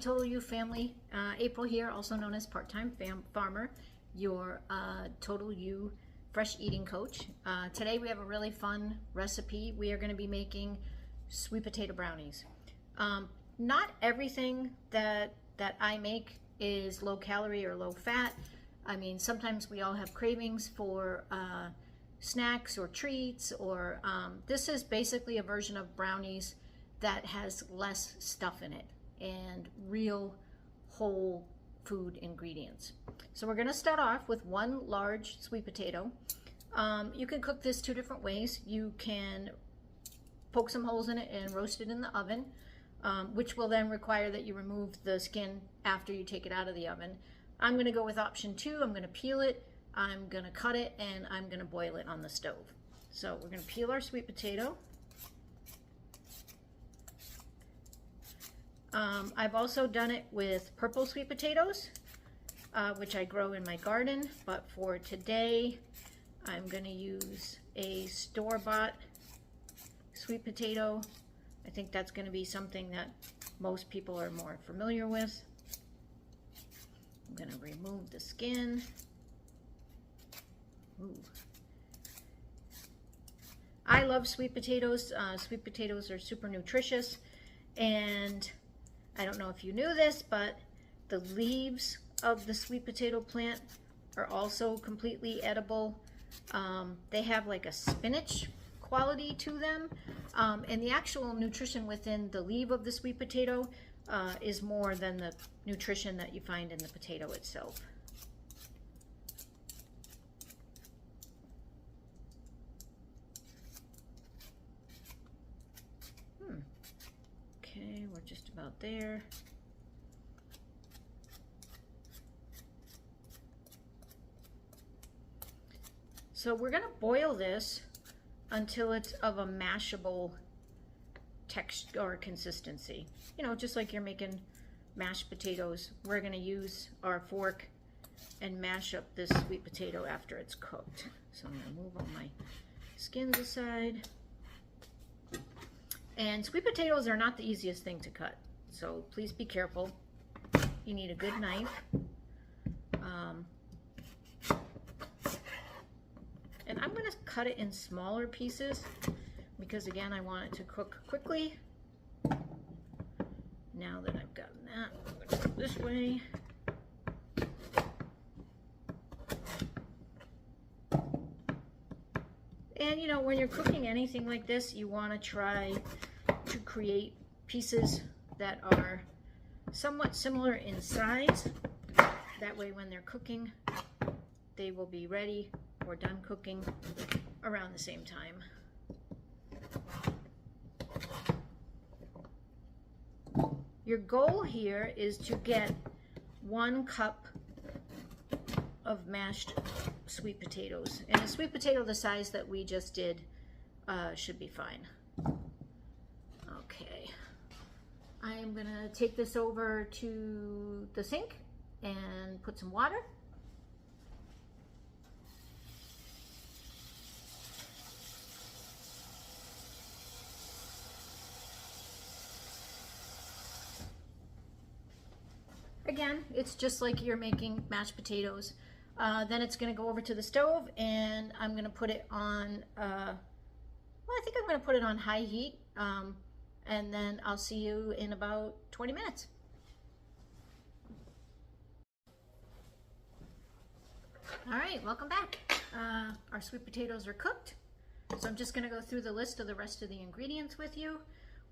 Total You family. April here, also known as Part-Time Farmer, your Total You fresh eating coach. Today we have a really fun recipe. We are going to be making sweet potato brownies. Not everything that I make is low calorie or low fat. I mean, sometimes we all have cravings for snacks or treats, or this is basically a version of brownies that has less stuff in it and real whole food ingredients. So we're going to start off with one large sweet potato. You can cook this two different ways. You can poke some holes in it and roast it in the oven, which will then require that you remove the skin after you take it out of the oven. I'm going to go with option 2. I'm going to peel it, I'm going to cut it, and I'm going to boil it on the stove. So we're going to peel our sweet potato. I've also done it with purple sweet potatoes, which I grow in my garden, but for today I'm going to use a store-bought sweet potato. I think that's going to be something that most people are more familiar with. I'm going to remove the skin. Ooh. I love sweet potatoes. Sweet potatoes are super nutritious, and I don't know if you knew this, but the leaves of the sweet potato plant are also completely edible. They have like a spinach quality to them, and the actual nutrition within the leaf of the sweet potato is more than the nutrition that you find in the potato itself. Okay, we're just about there. So we're going to boil this until it's of a mashable texture or consistency. You know, just like you're making mashed potatoes, we're going to use our fork and mash up this sweet potato after it's cooked. So I'm going to move all my skins aside. And sweet potatoes are not the easiest thing to cut, so please be careful. You need a good knife. And I'm going to cut it in smaller pieces because, again, I want it to cook quickly. Now that I've gotten that, I'm going to go this way. And, you know, when you're cooking anything like this, you want to try to create pieces that are somewhat similar in size. That way when they're cooking, they will be ready or done cooking around the same time. Your goal here is to get 1 cup of mashed sweet potatoes, and a sweet potato the size that we just did should be fine. Okay, I am gonna take this over to the sink and put some water. Again, it's just like you're making mashed potatoes. Then it's going to go over to the stove, and I'm going to put it on, well, I think I'm going to put it on high heat, and then I'll see you in about 20 minutes. All right, welcome back. Our sweet potatoes are cooked, so I'm just going to go through the list of the rest of the ingredients with you.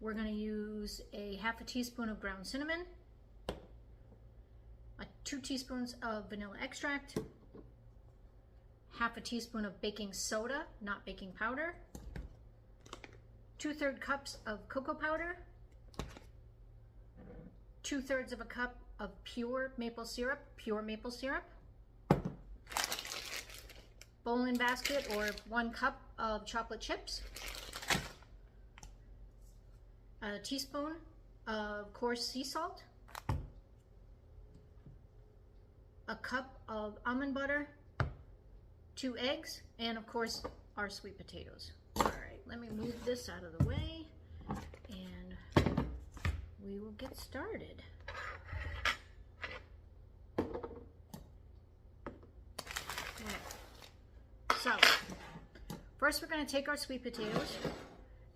We're going to use a ½ teaspoon of ground cinnamon, 2 teaspoons of vanilla extract, ½ teaspoon of baking soda, not baking powder, 2/3 cups of cocoa powder, 2/3 of a cup of pure maple syrup, bowling basket or 1 cup of chocolate chips, a teaspoon of coarse sea salt, a cup of almond butter, 2 eggs, and of course our sweet potatoes. All right, let me move this out of the way and we will get started. First, we're going to take our sweet potatoes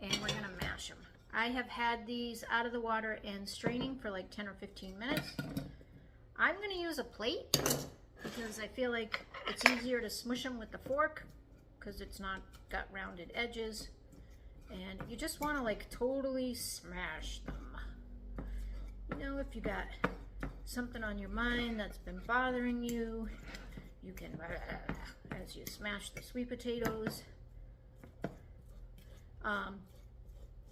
and we're going to mash them. I have had these out of the water and straining for like 10 or 15 minutes. I'm going to use a plate because I feel like it's easier to smush them with the fork because it's not got rounded edges. And you just want to like totally smash them. You know, if you got something on your mind that's been bothering you, you can, as you smash the sweet potatoes.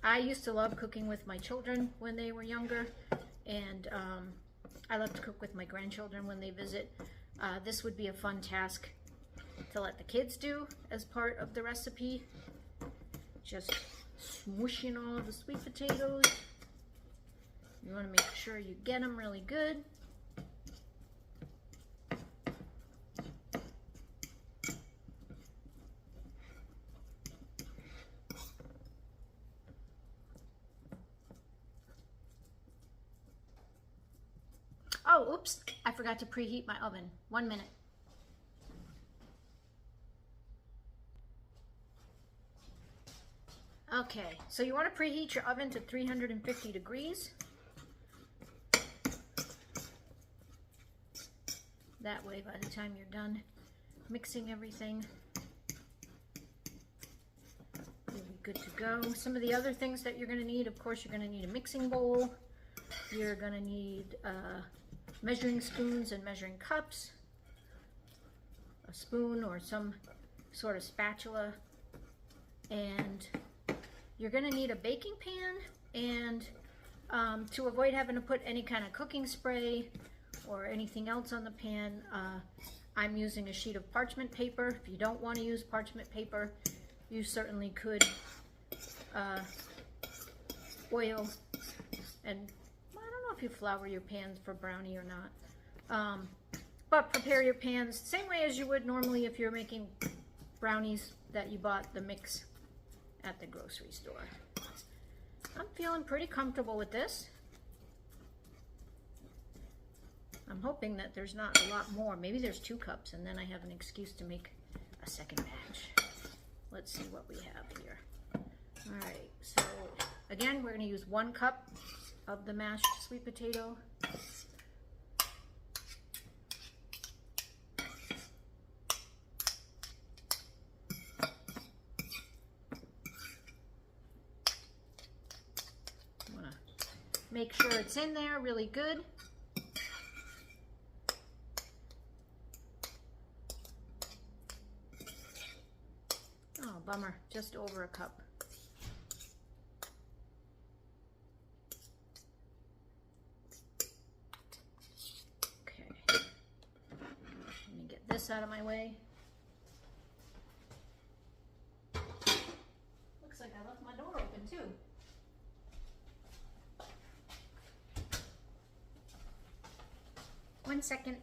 I used to love cooking with my children when they were younger, and I love to cook with my grandchildren when they visit. This would be a fun task to let the kids do as part of the recipe. Just smooshing all the sweet potatoes. You want to make sure you get them really good. Oh, oops, I forgot to preheat my oven. 1 minute. Okay, so you want to preheat your oven to 350 degrees. That way, by the time you're done mixing everything, you'll be good to go. Some of the other things that you're going to need, of course, you're going to need a mixing bowl. You're going to need measuring spoons and measuring cups, a spoon or some sort of spatula, and you're going to need a baking pan. And to avoid having to put any kind of cooking spray or anything else on the pan, I'm using a sheet of parchment paper. If you don't want to use parchment paper, you certainly could oil, and I don't know if you flour your pans for brownie or not, but prepare your pans same way as you would normally if you're making brownies that you bought the mix at the grocery store. I'm feeling pretty comfortable with this. I'm hoping that there's not a lot more. Maybe there's 2 cups and then I have an excuse to make a second batch. Let's see what we have here. All right, so again, we're going to use 1 cup of the mashed sweet potato. Want to make sure it's in there really good. Oh, bummer, just over a cup. Okay, let me get this out of my way. Looks like I left my door open too. One second.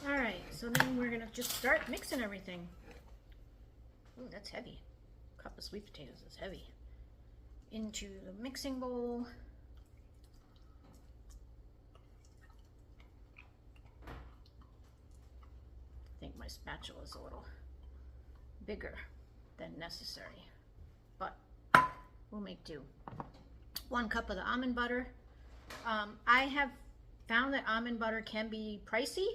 Alright, so then we're gonna just start mixing everything. Ooh, that's heavy. A cup of sweet potatoes is heavy. Into the mixing bowl. I think my spatula is a little bigger than necessary, but we'll make do. 1 cup of the almond butter. I have found that almond butter can be pricey.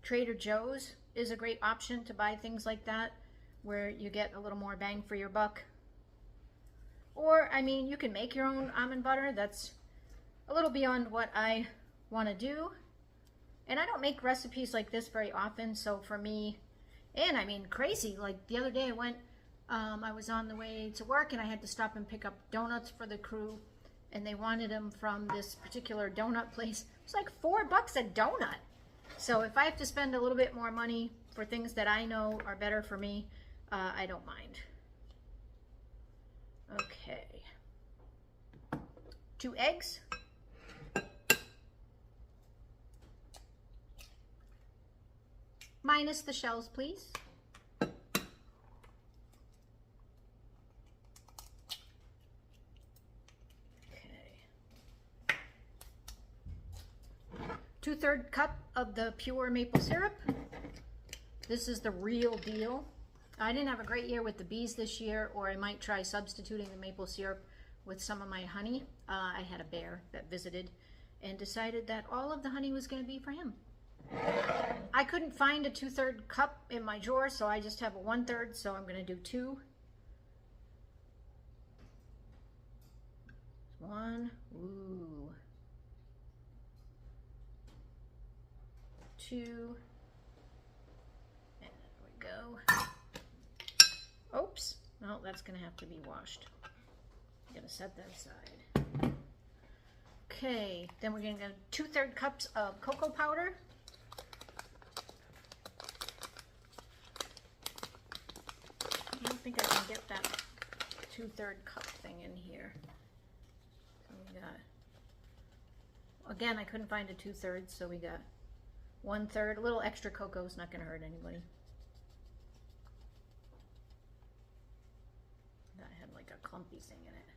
Trader Joe's is a great option to buy things like that, where you get a little more bang for your buck. Or, I mean, you can make your own almond butter. That's a little beyond what I want to do. And I don't make recipes like this very often, so for me, and I mean, crazy, like the other day I went, I was on the way to work and I had to stop and pick up donuts for the crew, and they wanted them from this particular donut place. It's like $4 a donut. So if I have to spend a little bit more money for things that I know are better for me, I don't mind. Okay. 2 eggs. Minus the shells, please. Okay. 2/3 cup of the pure maple syrup. This is the real deal. I didn't have a great year with the bees this year, or I might try substituting the maple syrup with some of my honey. I had a bear that visited and decided that all of the honey was going to be for him. I couldn't find a 2/3 cup in my drawer, so I just have a 1/3, so I'm going to do 2. 1, ooh, 2, and there we go. Oops, no, that's going to have to be washed. I'm going to set that aside. Okay, then we're going to go 2/3 cups of cocoa powder. I don't think I can get that 2/3 cup thing in here. So we got, again, I couldn't find a 2/3, so we got 1/3. A little extra cocoa is not going to hurt anybody. That had like a clumpy thing in it.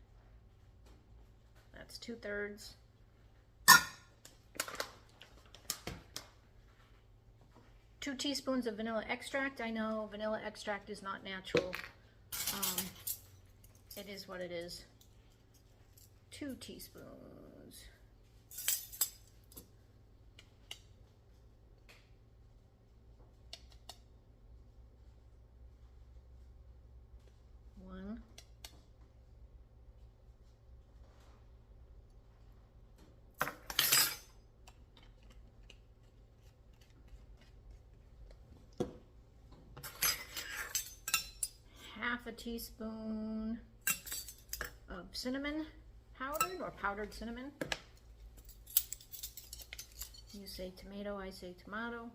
That's 2/3. 2 teaspoons of vanilla extract. I know vanilla extract is not natural. It is what it is. 2 teaspoons. One. Half a teaspoon of cinnamon powdered, or powdered cinnamon. You say tomato, I say tomato.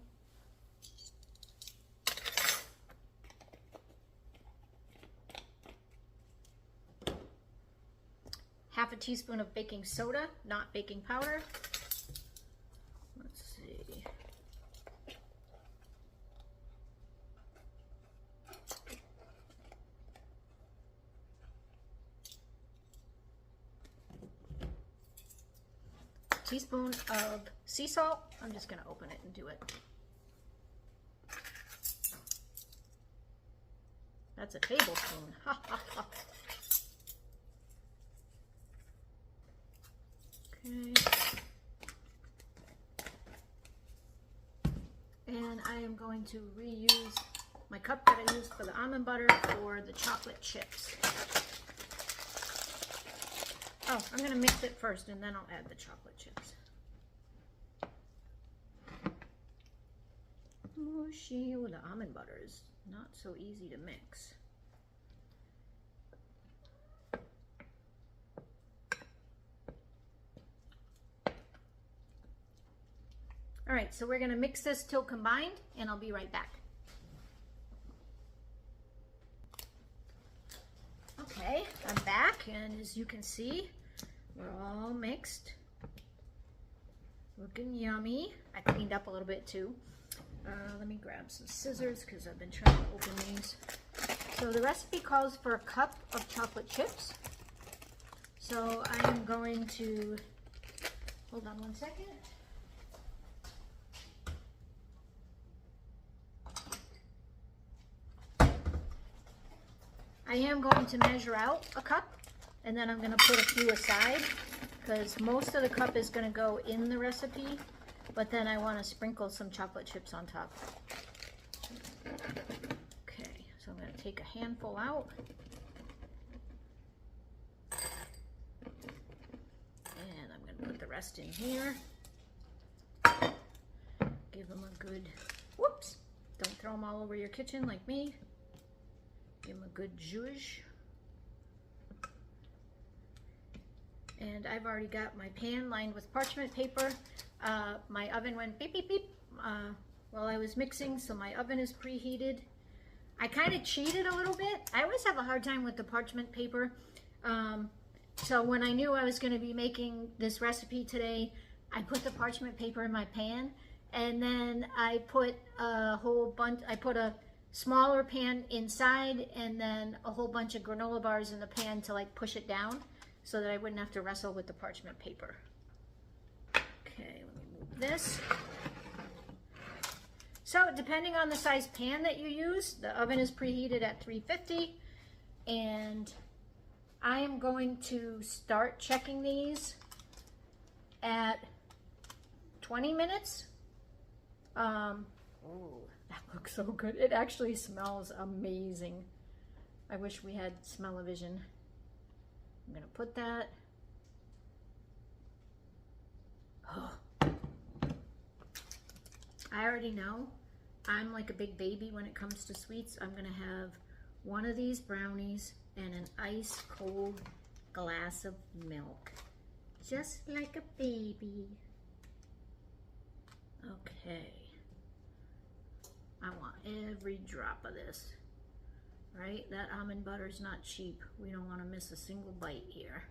Half a teaspoon of baking soda, not baking powder. Let's see. Teaspoon of sea salt. I'm just going to open it and do it. That's a tablespoon. Okay. And I am going to reuse my cup that I used for the almond butter for the chocolate chips. Oh, I'm going to mix it first and then I'll add the chocolate chips. Mushy. Oh, the almond butter is not so easy to mix. All right, so we're going to mix this till combined and I'll be right back. Okay, I'm back, and as you can see, we're all mixed. Looking yummy. I cleaned up a little bit too. Let me grab some scissors because I've been trying to open these. So the recipe calls for a cup of chocolate chips. So I'm going to, hold on one second. I am going to measure out a cup, and then I'm going to put a few aside because most of the cup is going to go in the recipe, but then I want to sprinkle some chocolate chips on top. Okay, so I'm going to take a handful out. And I'm going to put the rest in here. Give them a good, whoops, don't throw them all over your kitchen like me. Give them a good zhuzh. And I've already got my pan lined with parchment paper. My oven went beep, beep, beep while I was mixing, so my oven is preheated. I kind of cheated a little bit. I always have a hard time with the parchment paper. So when I knew I was going to be making this recipe today, I put the parchment paper in my pan, and then I put a whole bunch, I put a smaller pan inside and then a whole bunch of granola bars in the pan to like push it down so that I wouldn't have to wrestle with the parchment paper. Okay, let me move this. So depending on the size pan that you use, the oven is preheated at 350, and I am going to start checking these at 20 minutes. Oh, that looks so good. It actually smells amazing. I wish we had smell-o-vision. I'm gonna put that. Oh. I already know I'm like a big baby when it comes to sweets. I'm gonna have one of these brownies and an ice cold glass of milk. Just like a baby. Okay. I want every drop of this. Right? That almond butter is not cheap. We don't want to miss a single bite here.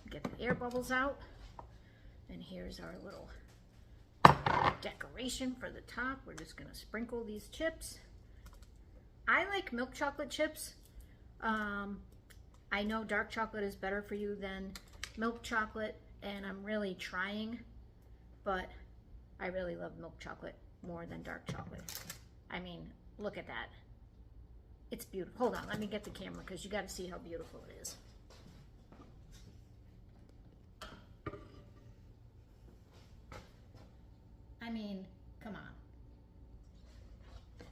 Get the air bubbles out. And here's our little decoration for the top. We're just going to sprinkle these chips. I like milk chocolate chips. I know dark chocolate is better for you than milk chocolate, and I'm really trying, but I really love milk chocolate more than dark chocolate. I mean, look at that. It's beautiful. Hold on, let me get the camera because you got to see how beautiful it is. I mean, come on.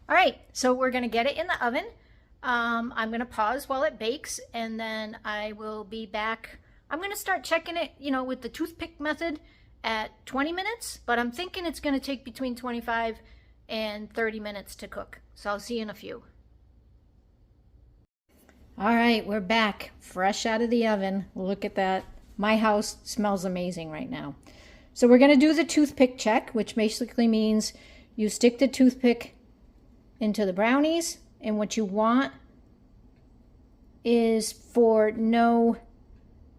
All right, so we're gonna get it in the oven. I'm gonna pause while it bakes, and then I will be back. I'm gonna start checking it, you know, with the toothpick method at 20 minutes, but I'm thinking it's gonna take between 25 and 30 minutes to cook. So I'll see you in a few. All right, we're back, fresh out of the oven. Look at that. My house smells amazing right now. So we're gonna do the toothpick check, which basically means you stick the toothpick into the brownies, and what you want is for no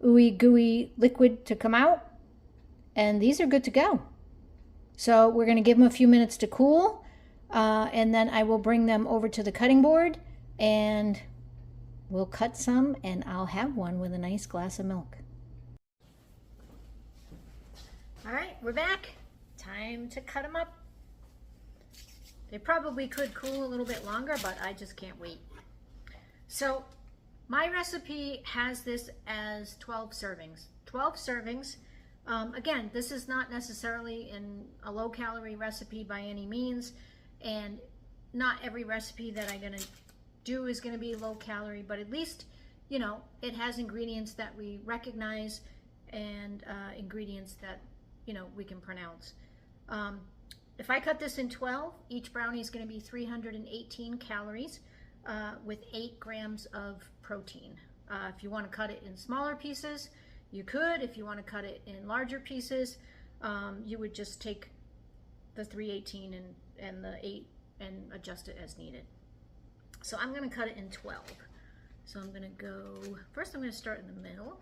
ooey gooey liquid to come out, and these are good to go. So we're going to give them a few minutes to cool, and then I will bring them over to the cutting board and we'll cut some, and I'll have one with a nice glass of milk. All right, we're back. Time to cut them up. They probably could cool a little bit longer, but I just can't wait. So my recipe has this as 12 servings. 12 servings. Again, this is not necessarily a low-calorie recipe by any means, and not every recipe that I'm gonna do is gonna be low-calorie, but at least, you know, it has ingredients that we recognize and ingredients that, you know, we can pronounce. If I cut this in 12, each brownie is going to be 318 calories with 8 grams of protein. If you want to cut it in smaller pieces, you could. If you want to cut it in larger pieces, you would just take the 318 and the 8 and adjust it as needed. So I'm going to cut it in 12. So I'm going to go, first I'm going to start in the middle.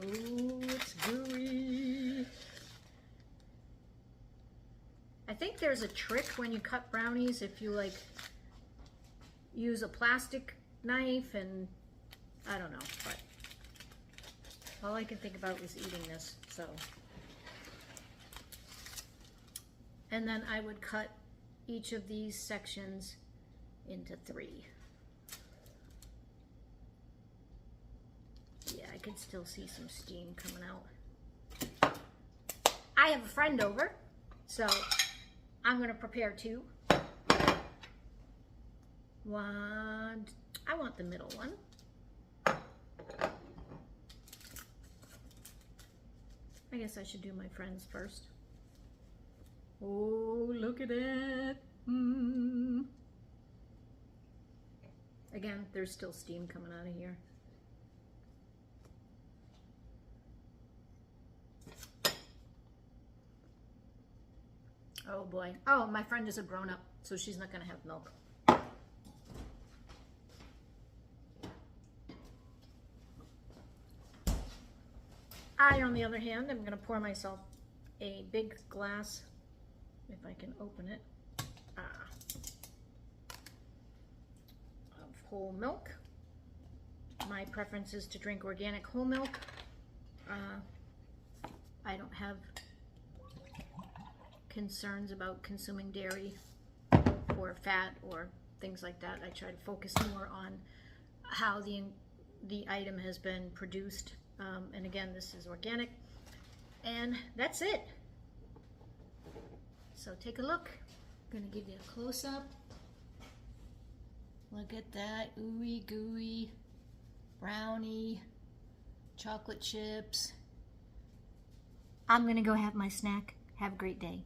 Oh, it's gooey. I think there's a trick when you cut brownies if you like use a plastic knife, and I don't know, but all I can think about was eating this, so. And then I would cut each of these sections into 3. Yeah, I could still see some steam coming out. I have a friend over, so I'm going to prepare 2. One, I want the middle one. I guess I should do my friends first. Oh, look at it. Again, there's still steam coming out of here. Oh boy. Oh, my friend is a grown-up, so she's not going to have milk. I, on the other hand, am going to pour myself a big glass, if I can open it. whole milk. My preference is to drink organic whole milk. I don't have concerns about consuming dairy or fat or things like that. I try to focus more on how the item has been produced. And again, this is organic. And that's it. So take a look. I'm gonna give you a close-up. Look at that ooey gooey brownie, chocolate chips. I'm gonna go have my snack. Have a great day.